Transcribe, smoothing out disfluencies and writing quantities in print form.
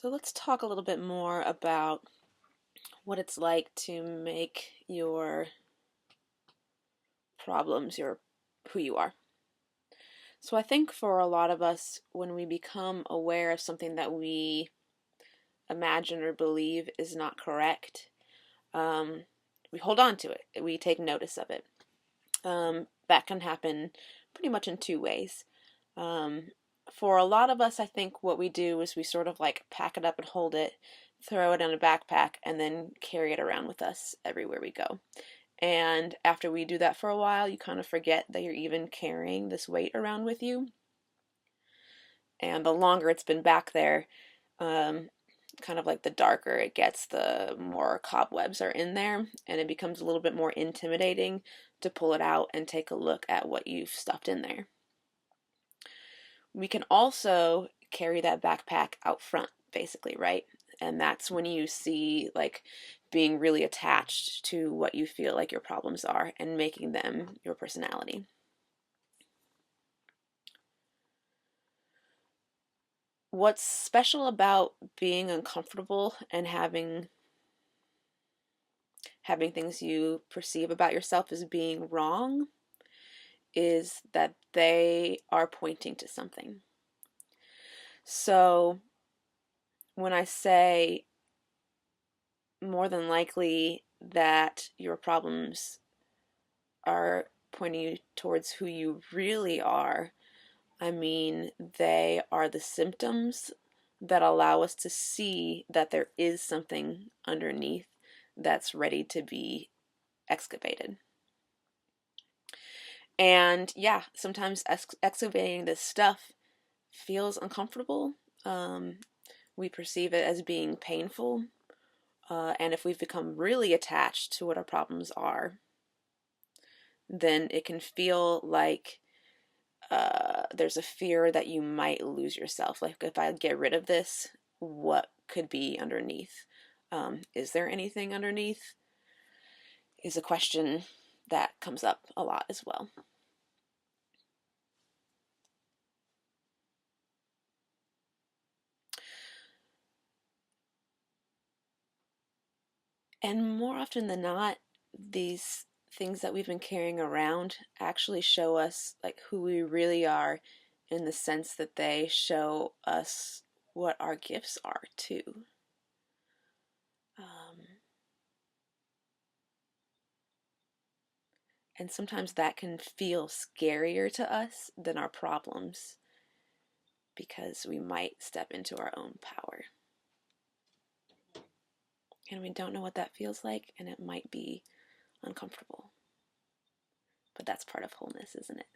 So let's talk a little bit more about what it's like to make your problems who you are. So I think for a lot of us, when we become aware of something that we imagine or believe is not correct, um, we hold on to it. We take notice of it. That can happen pretty much in two ways. Um, for a lot of us, I think what we do is we sort of like pack it up and hold it, throw it in a backpack, and then carry it around with us everywhere we go. And after we do that for a while, you kind of forget that you're even carrying this weight around with you. And the longer it's been back there, um, kind of like the darker it gets, the more cobwebs are in there, and it becomes a little bit more intimidating to pull it out and take a look at what you've stuffed in there. We can also carry that backpack out front, basically, right? And that's when you see like being really attached to what you feel like your problems are and making them your personality. What's special about being uncomfortable and having things you perceive about yourself as being wrong is that they are pointing to something. So when I say more than likely that your problems are pointing you towards who you really are, I mean, they are the symptoms that allow us to see that there is something underneath that's ready to be excavated. And yeah, sometimes excavating this stuff feels uncomfortable. We perceive it as being painful. And if we've become really attached to what our problems are, then it can feel like there's a fear that you might lose yourself. Like, if I get rid of this, what could be underneath? Is there anything underneath? Is a question that comes up a lot as well. And more often than not, these things that we've been carrying around actually show us like who we really are, in the sense that they show us what our gifts are too. And sometimes that can feel scarier to us than our problems, because we might step into our own power. And we don't know what that feels like, and it might be uncomfortable. But that's part of wholeness, isn't it?